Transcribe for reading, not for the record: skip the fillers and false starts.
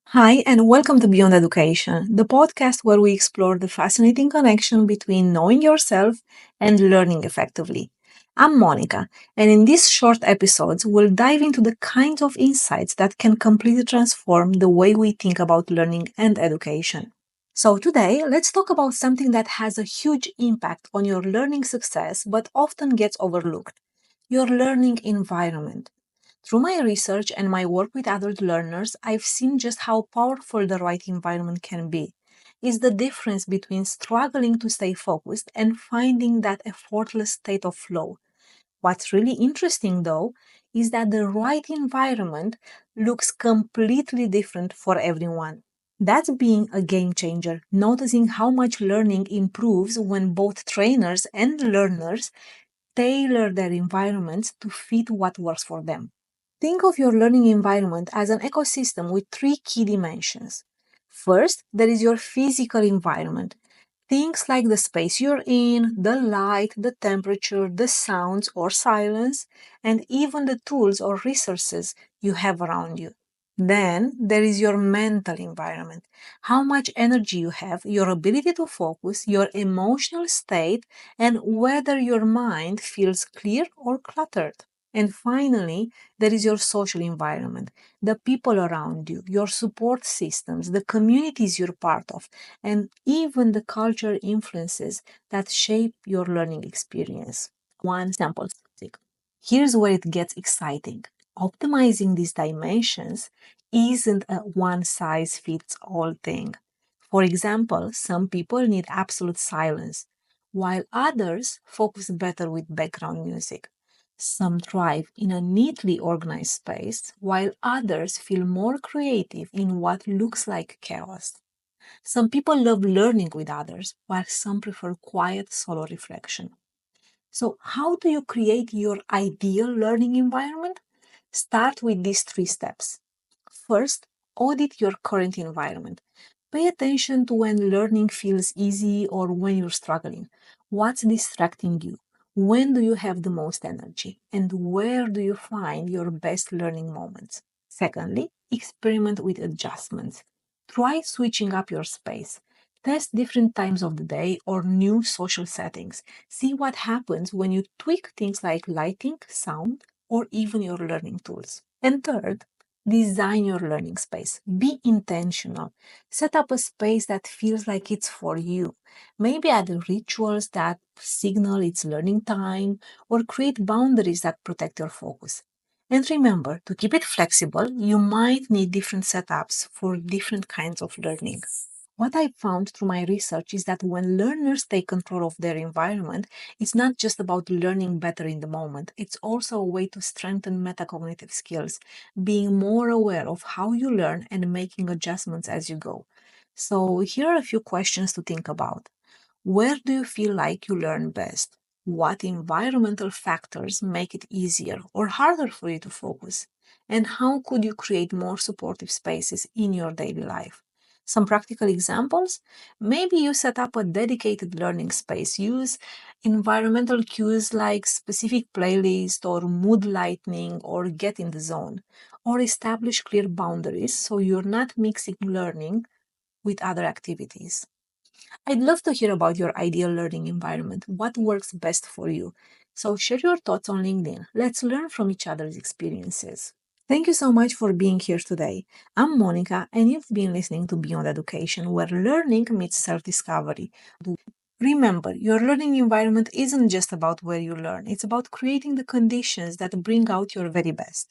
Hi, and welcome to Beyond Education, the podcast where we explore the fascinating connection between knowing yourself and learning effectively. I'm Monica, and in these short episodes, we'll dive into the kinds of insights that can completely transform the way we think about learning and education. So, today, let's talk about something that has a huge impact on your learning success but often gets overlooked: your learning environment. Through my research and my work with adult learners, I've seen just how powerful the right environment can be. It's the difference between struggling to stay focused and finding that effortless state of flow. What's really interesting, though, is that the right environment looks completely different for everyone. That's being a game changer, noticing how much learning improves when both trainers and learners tailor their environments to fit what works for them. Think of your learning environment as an ecosystem with three key dimensions. First, there is your physical environment. Things like the space you're in, the light, the temperature, the sounds or silence, and even the tools or resources you have around you. Then there is your mental environment. How much energy you have, your ability to focus, your emotional state, and whether your mind feels clear or cluttered. And finally, there is your social environment, the people around you, your support systems, the communities you're part of, and even the cultural influences that shape your learning experience. One sample statistic. Here's where it gets exciting. Optimizing these dimensions isn't a one size fits all thing. For example, some people need absolute silence, while others focus better with background music. Some thrive in a neatly organized space, while others feel more creative in what looks like chaos. Some people love learning with others, while some prefer quiet solo reflection. So, how do you create your ideal learning environment? Start with these three steps. First, audit your current environment. Pay attention to when learning feels easy or when you're struggling. What's distracting you? When do you have the most energy? And where do you find your best learning moments? Secondly, experiment with adjustments. Try switching up your space. Test different times of the day or new social settings. See what happens when you tweak things like lighting, sound, or even your learning tools. And third, design your learning space. Be intentional. Set up a space that feels like it's for you. Maybe add rituals that signal it's learning time or create boundaries that protect your focus. And remember, to keep it flexible, you might need different setups for different kinds of learning. What I found through my research is that when learners take control of their environment, it's not just about learning better in the moment, it's also a way to strengthen metacognitive skills, being more aware of how you learn and making adjustments as you go. So, here are a few questions to think about. Where do you feel like you learn best? What environmental factors make it easier or harder for you to focus? And how could you create more supportive spaces in your daily life? Some practical examples: maybe you set up a dedicated learning space, use environmental cues like specific playlist or mood lightning or get in the zone, or establish clear boundaries so you're not mixing learning with other activities. I'd love to hear about your ideal learning environment. What works best for you? So share your thoughts on LinkedIn. Let's learn from each other's experiences. Thank you so much for being here today. I'm Monica, and you've been listening to Beyond Education, where learning meets self discovery. Remember, your learning environment isn't just about where you learn, it's about creating the conditions that bring out your very best.